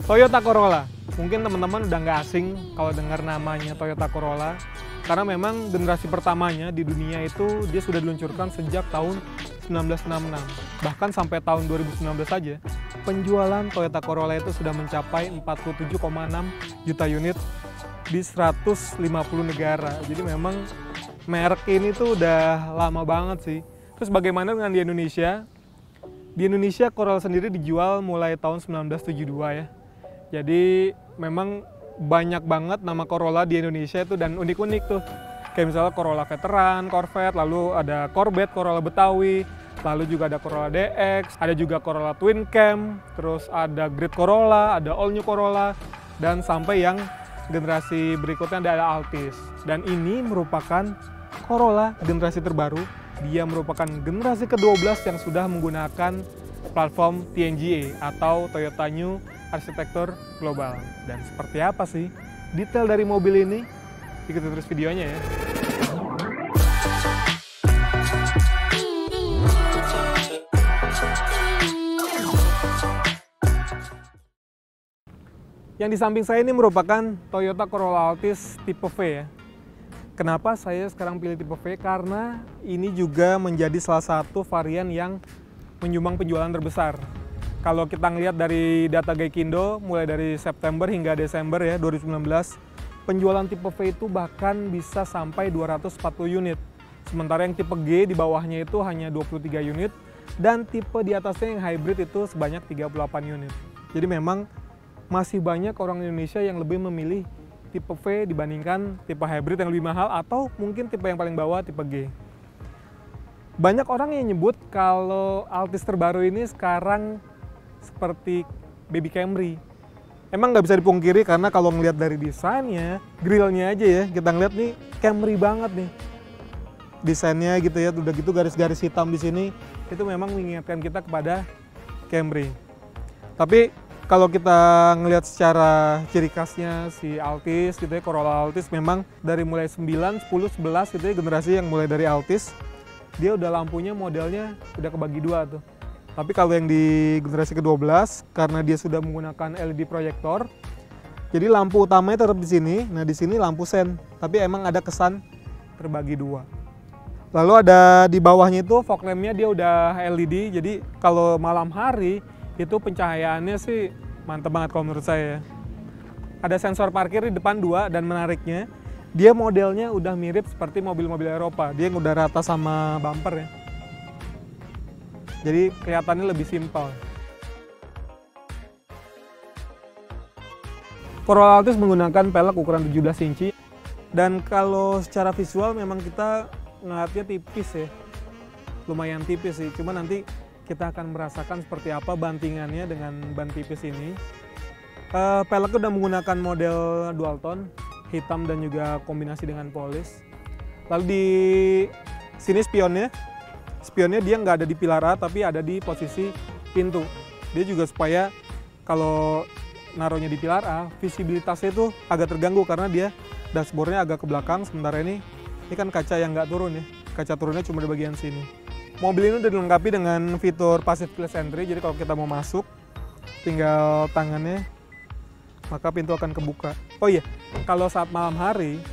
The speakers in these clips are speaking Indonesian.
Toyota Corolla. Mungkin teman-teman udah nggak asing kalau dengar namanya Toyota Corolla, karena memang generasi pertamanya di dunia itu dia sudah diluncurkan sejak tahun 1966. Bahkan sampai tahun 2019 saja, penjualan Toyota Corolla itu sudah mencapai 47,6 juta unit di 150 negara. Jadi memang merek ini tuh udah lama banget sih. Terus bagaimana dengan di Indonesia? Di Indonesia Corolla sendiri dijual mulai tahun 1972 ya. Jadi memang banyak banget nama Corolla di Indonesia itu dan unik-unik tuh. Kayak misalnya Corolla Veteran, Corvette, lalu ada Corvette, Corolla Betawi, lalu juga ada Corolla DX, ada juga Corolla Twin Cam, terus ada Great Corolla, ada All New Corolla, dan sampai yang generasi berikutnya ada Altis. Dan ini merupakan Corolla generasi terbaru. Dia merupakan generasi ke-12 yang sudah menggunakan platform TNGA atau Toyota New Arsitektur Global. Dan seperti apa sih detail dari mobil ini? Ikuti terus videonya ya. Yang di samping saya ini merupakan Toyota Corolla Altis tipe V ya. Kenapa saya sekarang pilih tipe V? Karena ini juga menjadi salah satu varian yang menyumbang penjualan terbesar. Kalau kita ngelihat dari data Gaikindo, mulai dari September hingga Desember ya 2019, penjualan tipe V itu bahkan bisa sampai 240 unit. Sementara yang tipe G di bawahnya itu hanya 23 unit, dan tipe di atasnya yang hybrid itu sebanyak 38 unit. Jadi memang masih banyak orang Indonesia yang lebih memilih tipe V dibandingkan tipe hybrid yang lebih mahal, atau mungkin tipe yang paling bawah tipe G. Banyak orang yang nyebut kalau Altis terbaru ini sekarang seperti Baby Camry. Emang nggak bisa dipungkiri karena kalau ngelihat dari desainnya, grillnya aja ya, kita ngeliat nih Camry banget nih. Desainnya gitu ya, udah gitu garis-garis hitam di sini, itu memang mengingatkan kita kepada Camry. Tapi kalau kita ngelihat secara ciri khasnya si Altis gitu ya, Corolla Altis memang dari mulai 9, 10, 11 gitu ya, generasi yang mulai dari Altis, dia udah lampunya modelnya udah kebagi dua tuh. Tapi kalau yang di generasi ke-12, karena dia sudah menggunakan LED proyektor, jadi lampu utamanya tetap di sini. Nah di sini lampu sen, tapi emang ada kesan terbagi dua. Lalu ada di bawahnya itu fog lampnya dia udah LED, jadi kalau malam hari itu pencahayaannya sih mantep banget kalau menurut saya. Ada sensor parkir di depan dua, dan menariknya dia modelnya udah mirip seperti mobil-mobil Eropa. Dia yang udah rata sama bumper ya. Jadi kelihatannya lebih simpel. Corolla Altis menggunakan pelek ukuran 17 inci. Dan kalau secara visual memang kita ngeliatnya tipis ya. Lumayan tipis sih, cuma nanti kita akan merasakan seperti apa bantingannya dengan ban tipis ini. Pelek udah menggunakan model dual tone, hitam dan juga kombinasi dengan polis. Lalu di sini spionnya dia nggak ada di pilar A, tapi ada di posisi pintu. Dia juga supaya kalau naruhnya di pilar A, visibilitasnya itu agak terganggu karena dia dashboardnya agak ke belakang, sementara ini kan kaca yang nggak turun ya. Kaca turunnya cuma di bagian sini. Mobil ini udah dilengkapi dengan fitur passive keyless entry, jadi kalau kita mau masuk, tinggal tangannya, maka pintu akan kebuka. Oh iya, kalau saat malam hari,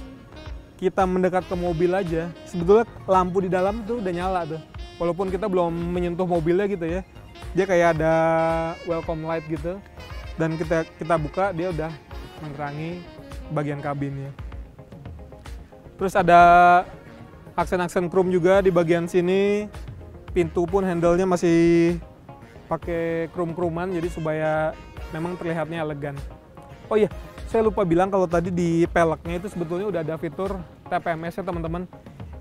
kita mendekat ke mobil aja, sebetulnya lampu di dalam tuh udah nyala tuh. Walaupun kita belum menyentuh mobilnya gitu ya, dia kayak ada welcome light gitu, dan kita buka, dia udah menerangi bagian kabinnya. Terus ada aksen-aksen chrome juga di bagian sini. Pintu pun handle-nya masih pakai chrome-chromean, jadi supaya memang terlihatnya elegan. Oh iya, saya lupa bilang kalau tadi di peleknya itu sebetulnya udah ada fitur TPMS ya teman-teman.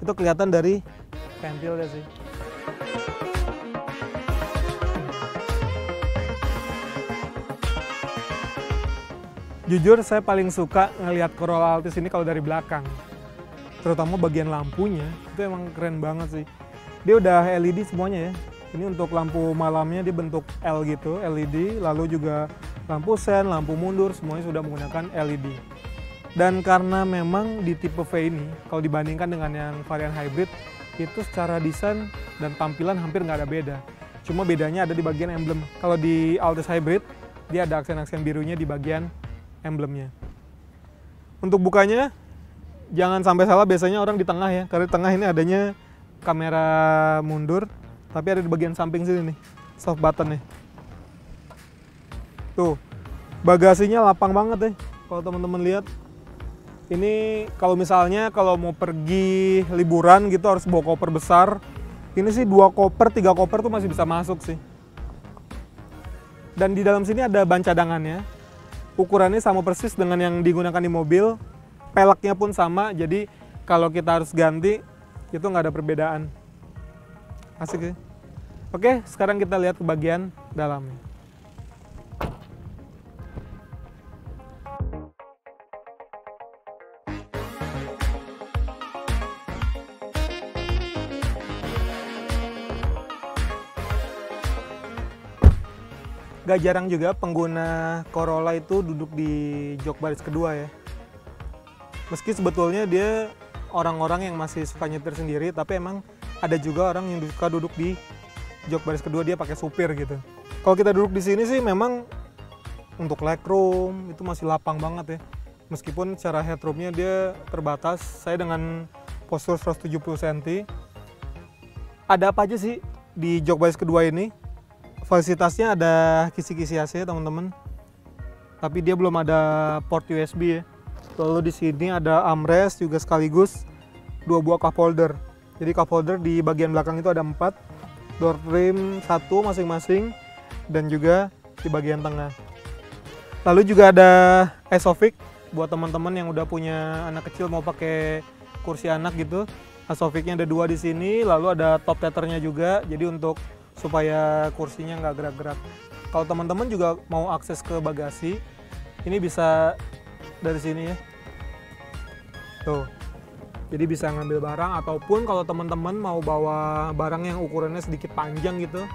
Itu kelihatan dari pentilnya sih. Jujur saya paling suka ngelihat Corolla Altis ini kalau dari belakang. Terutama bagian lampunya, itu emang keren banget sih. Dia udah LED semuanya ya. Ini untuk lampu malamnya dia bentuk L gitu, LED. Lalu juga lampu sen, lampu mundur, semuanya sudah menggunakan LED. Dan karena memang di tipe V ini, kalau dibandingkan dengan yang varian hybrid, itu secara desain dan tampilan hampir nggak ada beda. Cuma bedanya ada di bagian emblem. Kalau di Altis Hybrid, dia ada aksen-aksen birunya di bagian emblemnya. Untuk bukanya jangan sampai salah, biasanya orang di tengah ya, karena di tengah ini adanya kamera mundur, tapi ada di bagian samping sini nih, soft button nih. Tuh, bagasinya lapang banget ya. Kalau teman-teman lihat, ini kalau misalnya kalau mau pergi liburan gitu harus bawa koper besar. Ini sih 2 koper, 3 koper tuh masih bisa masuk sih. Dan di dalam sini ada ban cadangannya. Ukurannya sama persis dengan yang digunakan di mobil. Peleknya pun sama, jadi kalau kita harus ganti, itu nggak ada perbedaan. Asik sih. Oke, sekarang kita lihat ke bagian dalamnya. Gak jarang juga pengguna Corolla itu duduk di jok baris kedua ya. Meski sebetulnya dia orang-orang yang masih suka nyetir sendiri, tapi emang ada juga orang yang suka duduk di jok baris kedua, dia pakai supir gitu. Kalau kita duduk di sini sih memang untuk legroom itu masih lapang banget ya. Meskipun secara headroomnya dia terbatas. Saya dengan postur 170 cm. Ada apa aja sih di jok baris kedua ini? Fasilitasnya ada kisi-kisi AC teman-teman, tapi dia belum ada port USB ya. Lalu di sini ada armrest juga sekaligus 2 buah cup holder. Jadi cup holder di bagian belakang itu ada 4, door trim 1 masing-masing, dan juga di bagian tengah. Lalu juga ada Isofix buat teman-teman yang udah punya anak kecil mau pakai kursi anak gitu. Isofixnya ada 2 di sini, lalu ada top tethernya juga. Jadi untuk supaya kursinya nggak gerak-gerak. Kalau teman-teman juga mau akses ke bagasi, ini bisa dari sini ya. Tuh. Jadi bisa ngambil barang, ataupun kalau teman-teman mau bawa barang yang ukurannya sedikit panjang gitu,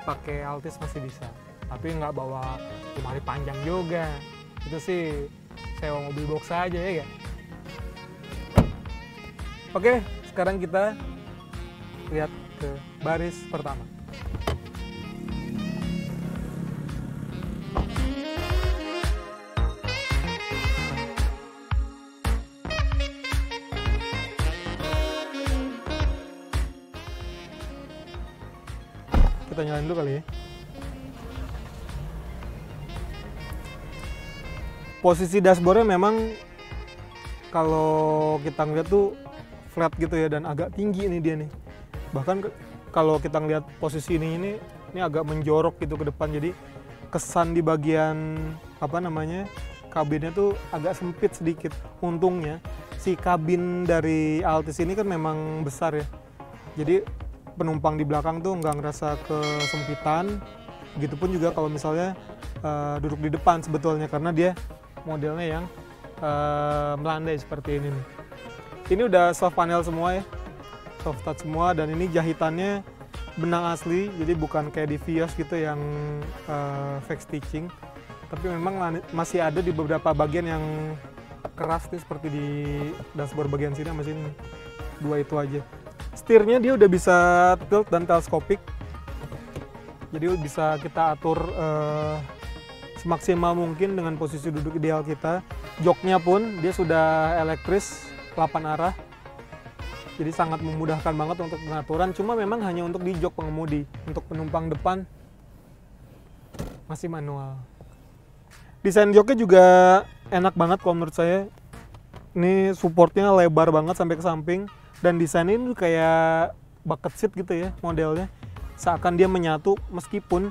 pakai Altis masih bisa. Tapi nggak bawa lemari panjang juga. Itu sih sewa mobil box aja ya kan? Oke, sekarang kita lihat ke baris pertama. Kita nyalain dulu kali ya. Posisi dashboardnya memang kalau kita ngeliat tuh flat gitu ya, dan agak tinggi ini dia nih. Bahkan kalau kita ngeliat posisi ini agak menjorok gitu ke depan, jadi kesan di bagian apa namanya kabinnya tuh agak sempit sedikit. Untungnya si kabin dari Altis ini kan memang besar ya, jadi penumpang di belakang tuh nggak ngerasa kesempitan. Begitupun juga kalau misalnya duduk di depan sebetulnya, karena dia modelnya yang melandai seperti ini nih. Ini udah soft panel semua ya, soft touch semua, dan ini jahitannya benang asli, jadi bukan kayak di Vios gitu yang fake stitching. Tapi memang masih ada di beberapa bagian yang keras nih, seperti di dashboard bagian sini sama sini. 2 itu aja. Setirnya dia udah bisa tilt dan teleskopik, jadi bisa kita atur semaksimal mungkin dengan posisi duduk ideal kita. Joknya pun dia sudah elektris 8 arah, jadi sangat memudahkan banget untuk pengaturan. Cuma memang hanya untuk di jok pengemudi, untuk penumpang depan masih manual. Desain joknya juga enak banget kalau menurut saya. Ini supportnya lebar banget sampai ke samping, dan desainnya ini kayak bucket seat gitu ya modelnya, seakan dia menyatu. Meskipun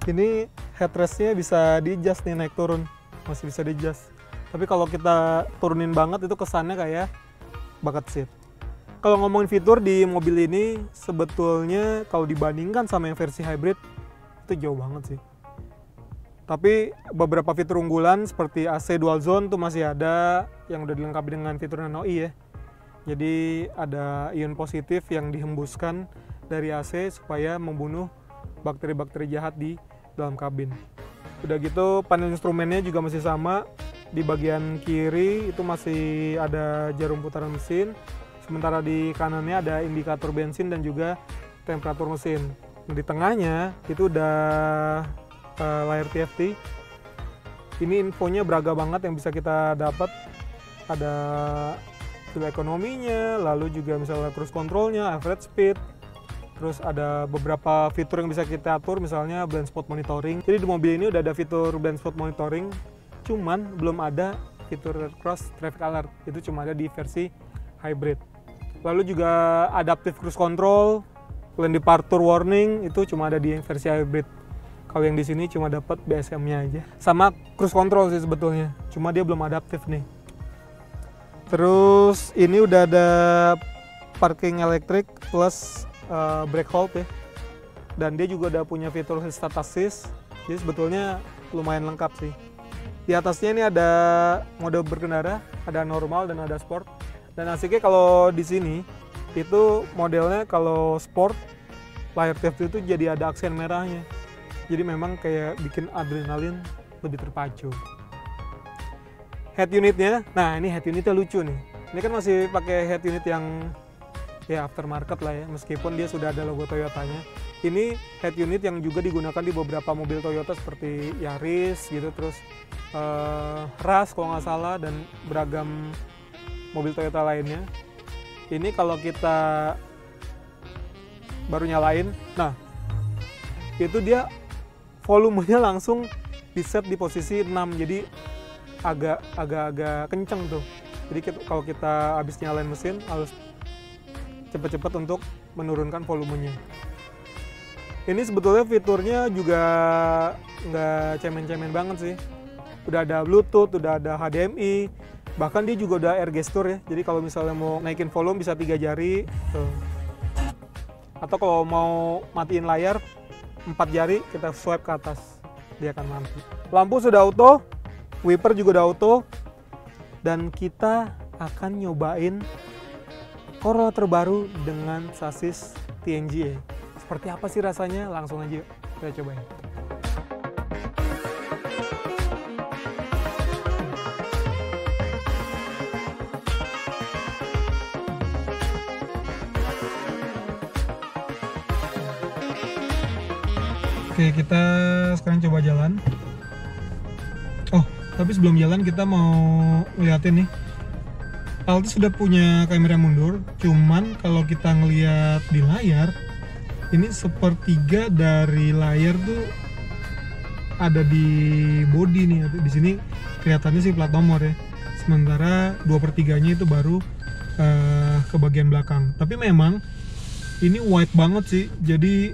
ini headrestnya bisa di-adjust nih, naik turun masih bisa di-adjust, tapi kalau kita turunin banget itu kesannya kayak bucket seat. Kalau ngomongin fitur di mobil ini, sebetulnya kalau dibandingkan sama yang versi hybrid itu jauh banget sih. Tapi beberapa fitur unggulan seperti AC dual zone tuh masih ada, yang udah dilengkapi dengan fitur Nano-i ya. Jadi ada ion positif yang dihembuskan dari AC supaya membunuh bakteri-bakteri jahat di dalam kabin. Udah gitu panel instrumennya juga masih sama. Di bagian kiri itu masih ada jarum putaran mesin, sementara di kanannya ada indikator bensin dan juga temperatur mesin. Di tengahnya itu udah layar TFT. Ini infonya beragam banget yang bisa kita dapat. Ada fuel ekonominya, lalu juga misalnya cruise controlnya, average speed. Terus ada beberapa fitur yang bisa kita atur, misalnya blind spot monitoring. Jadi di mobil ini udah ada fitur blind spot monitoring, cuman belum ada fitur cross traffic alert. Itu cuma ada di versi hybrid. Lalu juga adaptive cruise control, lane departure warning itu cuma ada di versi hybrid. Kalau yang di sini cuma dapat BSM-nya aja. Sama cruise control sih sebetulnya, cuma dia belum adaptif nih. Terus ini udah ada parking elektrik plus brake hold ya. Dan dia juga udah punya fitur start assist. Jadi sebetulnya lumayan lengkap sih. Di atasnya ini ada mode berkendara, ada normal dan ada sport. Dan asiknya kalau di sini itu modelnya kalau sport layar TFT itu jadi ada aksen merahnya. Jadi memang kayak bikin adrenalin lebih terpacu. Head unitnya, nah ini head unitnya lucu nih. Ini kan masih pakai head unit yang ya aftermarket lah ya, meskipun dia sudah ada logo Toyotanya. Ini head unit yang juga digunakan di beberapa mobil Toyota seperti Yaris gitu, terus Rush kalau nggak salah, dan beragam mobil Toyota lainnya. Ini kalau kita baru nyalain, nah itu dia volumenya langsung di set di posisi 6, jadi agak kenceng tuh. Jadi kalau kita habis nyalain mesin harus cepet-cepet untuk menurunkan volumenya. Ini sebetulnya fiturnya juga nggak cemen-cemen banget sih. Udah ada Bluetooth, udah ada HDMI, bahkan dia juga udah air gesture ya. Jadi kalau misalnya mau naikin volume bisa 3 jari tuh. Atau kalau mau matiin layar 4 jari kita swipe ke atas, dia akan mati. Lampu sudah auto, wiper juga udah auto, dan kita akan nyobain Corolla terbaru dengan sasis TNGA. Seperti apa sih rasanya? Langsung aja kita cobain. Oke, kita sekarang coba jalan. Oh, tapi sebelum jalan kita mau ngeliatin nih. Altis sudah punya kamera mundur, cuman kalau kita ngeliat di layar, ini sepertiga dari layar tuh ada di body nih. Di sini kelihatannya sih plat nomor ya. Sementara 2/3-nya itu baru ke bagian belakang. Tapi memang ini wide banget sih, jadi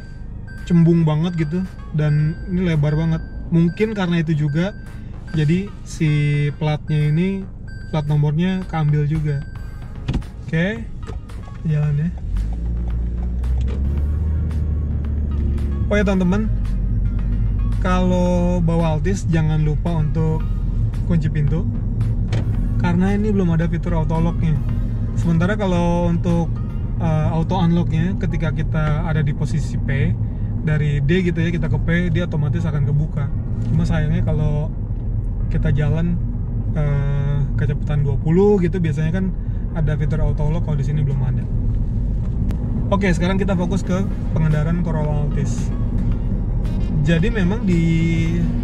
cembung banget gitu, dan ini lebar banget. Mungkin karena itu juga jadi si platnya ini, plat nomornya keambil juga. Oke, jalan ya. Oh ya teman-teman, kalau bawa Altis jangan lupa untuk kunci pintu, karena ini belum ada fitur auto lock-nya. Sementara kalau untuk auto unlock-nya, ketika kita ada di posisi P, dari D gitu ya kita ke P, dia otomatis akan kebuka. Cuma sayangnya kalau kita jalan kecepatan 20 gitu, biasanya kan ada fitur auto lock, kalau di sini belum ada. Oke, sekarang kita fokus ke pengendaraan Corolla Altis. Jadi memang di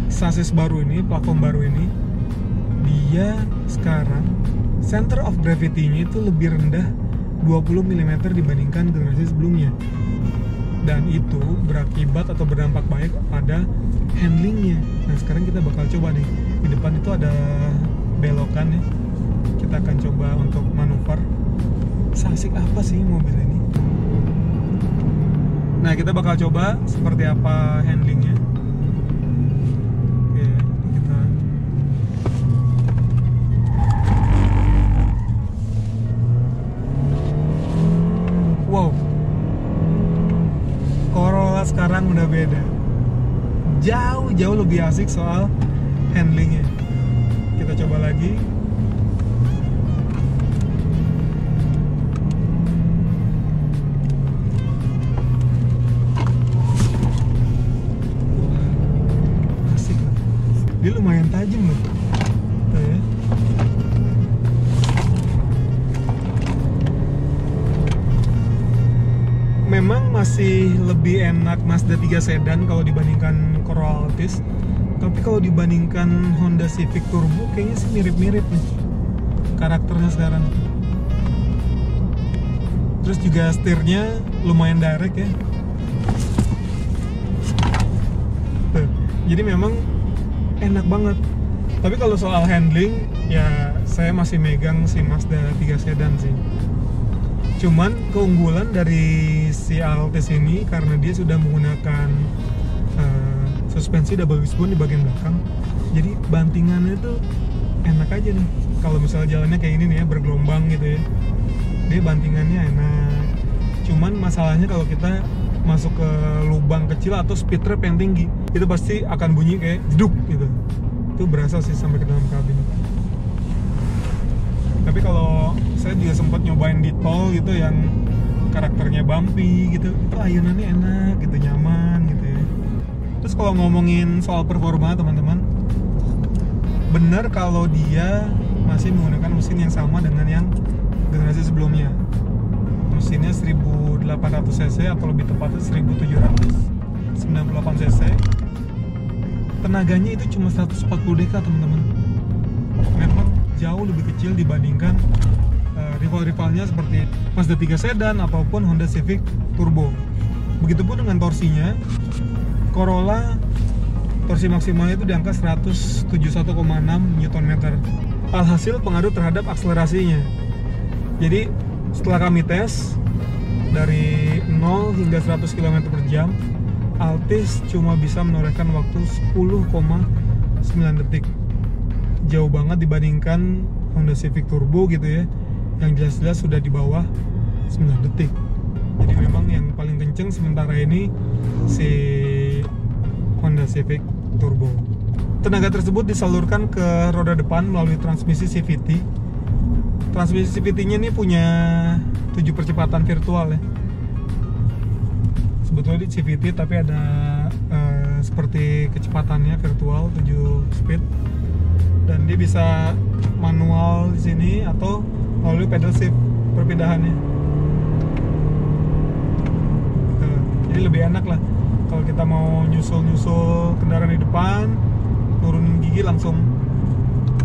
sasis baru ini, platform baru ini, dia sekarang center of gravity-nya itu lebih rendah 20 mm dibandingkan generasi sebelumnya. Dan itu berakibat atau berdampak baik pada handlingnya. Nah sekarang kita bakal coba nih, di depan itu ada belokan ya, kita akan coba untuk manuver. Seasik apa sih mobil ini? Nah kita bakal coba seperti apa handlingnya. Oke, kita wow, Corolla sekarang udah beda, jauh lebih asik soal handlingnya. Kita coba lagi. Wah, asik. Dia lumayan tajam loh. Tuh ya. Memang masih lebih enak Mazda 3 sedan kalau dibandingkan Corolla Altis. Tapi kalau dibandingkan Honda Civic Turbo kayaknya sih mirip-mirip nih karakternya sekarang. Terus juga setirnya lumayan direct ya. Tuh, jadi memang enak banget. Tapi kalau soal handling ya saya masih megang si Mazda 3 sedan sih. Cuman keunggulan dari si Altis ini karena dia sudah menggunakan suspensi double wishbone di bagian belakang. Jadi bantingannya tuh enak aja nih. Kalau misalnya jalannya kayak ini nih ya, bergelombang gitu ya, dia bantingannya enak. Cuman masalahnya kalau kita masuk ke lubang kecil atau speed trap yang tinggi, itu pasti akan bunyi kayak jeduk gitu. Itu berasa sih sampai ke dalam kabin. Tapi kalau saya juga sempat nyobain di tol gitu yang karakternya bumpy gitu, itu ayunannya enak gitu, nyaman gitu ya. Terus kalau ngomongin soal performa teman-teman, benar kalau dia masih menggunakan mesin yang sama dengan yang generasi sebelumnya. Mesinnya 1800 cc atau lebih tepatnya 1798 cc. Tenaganya itu cuma 140 dk teman-teman. Memang jauh lebih kecil dibandingkan rival-rivalnya seperti Mazda 3 sedan ataupun Honda Civic Turbo. Begitupun dengan torsinya. Corolla torsi maksimalnya itu di angka 171,6 Nm. Alhasil pengaruh terhadap akselerasinya. Jadi setelah kami tes dari 0 hingga 100 km per jam, Altis cuma bisa menorehkan waktu 10,9 detik. Jauh banget dibandingkan Honda Civic Turbo gitu ya, yang jelas-jelas sudah di bawah 9 detik. Jadi memang yang paling kenceng sementara ini si Honda Civic Turbo. Tenaga tersebut disalurkan ke roda depan melalui transmisi CVT. Transmisi CVT-nya ini punya 7 percepatan virtual ya. Sebetulnya di CVT tapi ada seperti kecepatannya virtual 7 speed. Dan dia bisa manual di sini atau melalui pedal shift perpindahannya. Jadi lebih enak lah kalau kita mau nyusul kendaraan di depan, nurunin gigi langsung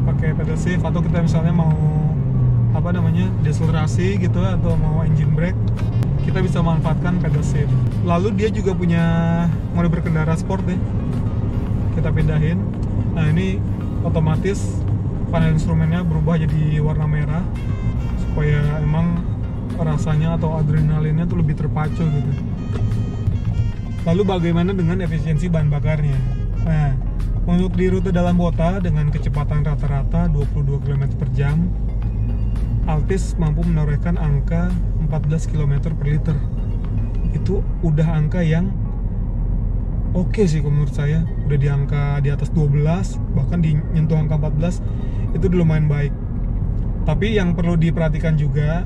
pakai pedal shift, atau kita misalnya mau deselerasi gitu atau mau engine brake, kita bisa manfaatkan pedal shift. Lalu dia juga punya mode berkendara sport ya, kita pindahin. Nah ini otomatis panel instrumennya berubah jadi warna merah supaya emang rasanya atau adrenalinnya tuh lebih terpacu gitu. Lalu bagaimana dengan efisiensi bahan bakarnya? Nah, untuk di rute dalam kota dengan kecepatan rata-rata 22 km per jam, Altis mampu menorehkan angka 14 km per liter. Itu udah angka yang oke sih menurut saya. Udah di angka di atas 12, bahkan nyentuh angka 14, itu udah lumayan baik. Tapi yang perlu diperhatikan juga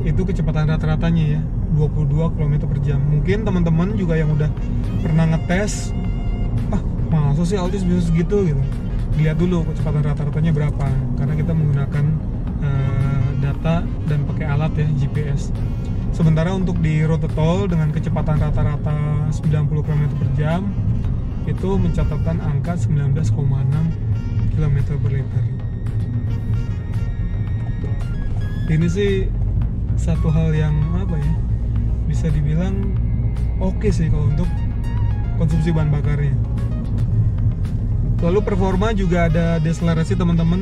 itu kecepatan rata-ratanya ya, 22 km per jam. Mungkin teman-teman juga yang udah pernah ngetes, masa sih Altis bisa segitu gitu. Dilihat dulu kecepatan rata-ratanya berapa, karena kita menggunakan data dan pakai alat ya, GPS. Sementara untuk di rute tol dengan kecepatan rata-rata 90 km per jam itu mencatatkan angka 19,6 km per liter. Ini sih satu hal yang bisa dibilang oke sih kalau untuk konsumsi bahan bakarnya. Lalu performa juga ada deselerasi teman-teman,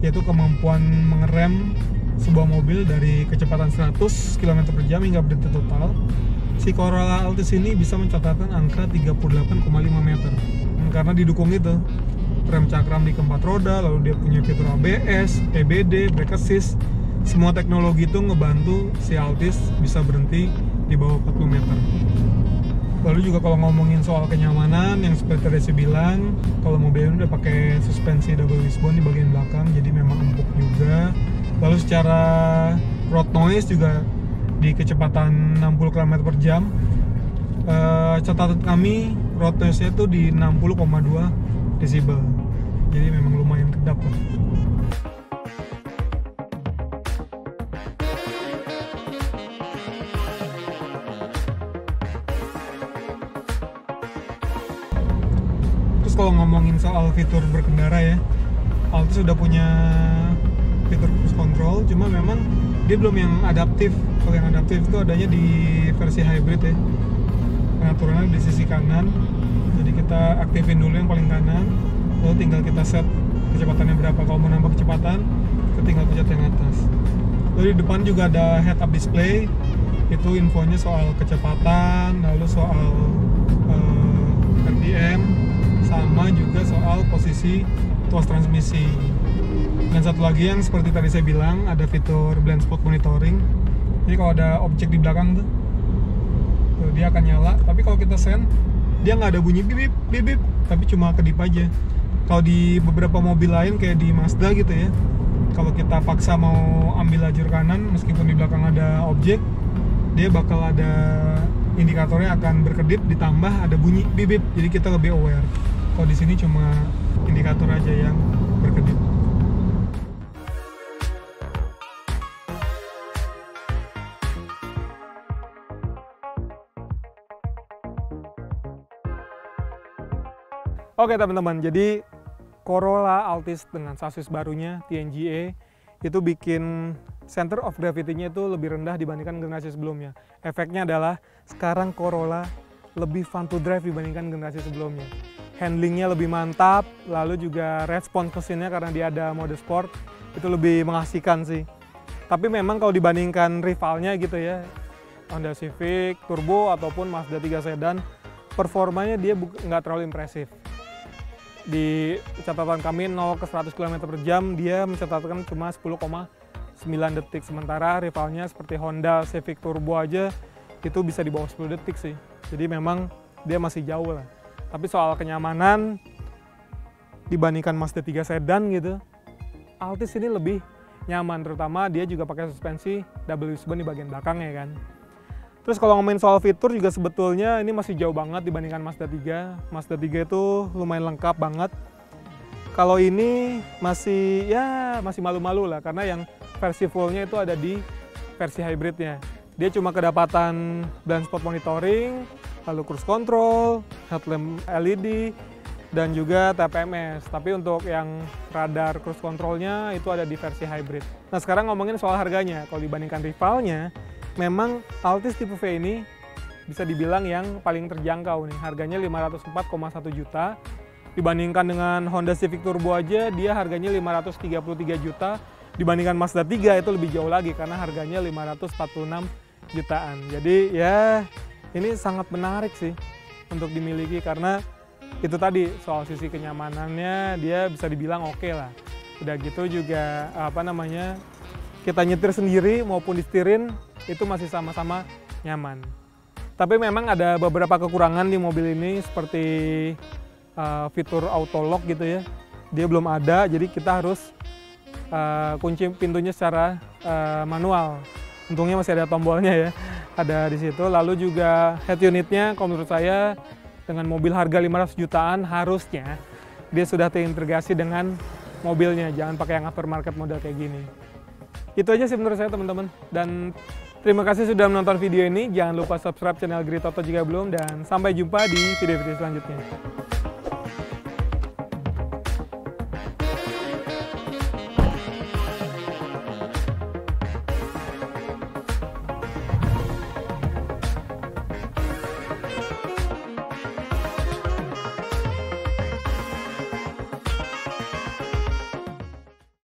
yaitu kemampuan mengerem sebuah mobil dari kecepatan 100 km per jam hingga berhenti total. Si Corolla Altis ini bisa mencatatkan angka 38,5 meter. Karena didukung itu rem cakram di keempat roda, lalu dia punya fitur ABS, EBD, brake assist. Semua teknologi itu ngebantu si Altis bisa berhenti di bawah 40 meter. Lalu juga kalau ngomongin soal kenyamanan, yang seperti tadi saya bilang, kalau mobil ini udah pakai suspensi double wishbone di bagian belakang, jadi memang empuk juga. Lalu secara road noise juga di kecepatan 60 km per jam, catatan kami road noise-nya itu di 60,2 desibel. Jadi memang lumayan kedap lah. Terus kalau ngomongin soal fitur berkendara ya, Altis sudah punya fitur cruise control, cuma memang dia belum yang adaptif. Kalau yang adaptif itu adanya di versi hybrid ya. Pengaturannya di sisi kanan, jadi kita aktifin dulu yang paling kanan, lalu tinggal kita set kecepatannya berapa. Kalau mau nambah kecepatan, kita tinggal pencet yang atas. Lalu di depan juga ada head up display, itu infonya soal kecepatan, lalu soal RPM, sama juga soal posisi tuas transmisi. Dan satu lagi yang seperti tadi saya bilang, ada fitur blind spot monitoring. Jadi kalau ada objek di belakang tuh dia akan nyala. Tapi kalau kita send, dia nggak ada bunyi bip bip bip, tapi cuma kedip aja. Kalau di beberapa mobil lain kayak di Mazda gitu ya, kalau kita paksa mau ambil lajur kanan meskipun di belakang ada objek, dia bakal ada indikatornya akan berkedip, ditambah ada bunyi bip bip. Jadi kita lebih aware. Kalau di sini cuma indikator aja yang berkedip. Oke teman-teman, jadi Corolla Altis dengan sasis barunya TNGA itu bikin center of gravity-nya itu lebih rendah dibandingkan generasi sebelumnya. Efeknya adalah sekarang Corolla lebih fun to drive dibandingkan generasi sebelumnya. Handlingnya lebih mantap, lalu juga respon mesinnya karena dia ada mode sport itu lebih mengasihkan sih. Tapi memang kalau dibandingkan rivalnya gitu ya, Honda Civic Turbo ataupun Mazda 3 Sedan, performanya dia nggak terlalu impresif. Di catatan kami 0 ke 100 km per jam dia mencatatkan cuma 10,9 detik, sementara rivalnya seperti Honda Civic Turbo aja itu bisa di bawah 10 detik sih. Jadi memang dia masih jauh lah. Tapi soal kenyamanan dibandingkan Mazda 3 Sedan gitu, Altis ini lebih nyaman, terutama dia juga pakai suspensi double wishbone di bagian belakang ya kan. Terus kalau ngomongin soal fitur juga sebetulnya ini masih jauh banget dibandingkan Mazda 3. Mazda 3 itu lumayan lengkap banget. Kalau ini masih malu-malu lah, karena yang versi fullnya itu ada di versi hybridnya. Dia cuma kedapatan blind spot monitoring, lalu cruise control, headlamp LED, dan juga TPMS. Tapi untuk yang radar cruise controlnya itu ada di versi hybrid. Nah sekarang ngomongin soal harganya. Kalau dibandingkan rivalnya, memang Altis tipe V ini bisa dibilang yang paling terjangkau nih. Harganya 504,1 juta. Dibandingkan dengan Honda Civic Turbo aja, dia harganya 533 juta. Dibandingkan Mazda 3 itu lebih jauh lagi karena harganya 546 jutaan. Jadi ya ini sangat menarik sih untuk dimiliki karena itu tadi soal sisi kenyamanannya dia bisa dibilang oke lah. Udah gitu juga kita nyetir sendiri maupun disetirin itu masih sama-sama nyaman. Tapi memang ada beberapa kekurangan di mobil ini seperti fitur auto lock gitu ya. Dia belum ada, jadi kita harus kunci pintunya secara manual. Untungnya masih ada tombolnya ya, ada di situ. Lalu juga head unitnya, kalau menurut saya dengan mobil harga 500 jutaan harusnya dia sudah terintegrasi dengan mobilnya. Jangan pakai yang aftermarket model kayak gini. Itu aja sih menurut saya teman-teman. Dan terima kasih sudah menonton video ini. Jangan lupa subscribe channel Gritoto jika belum. Dan sampai jumpa di video-video selanjutnya.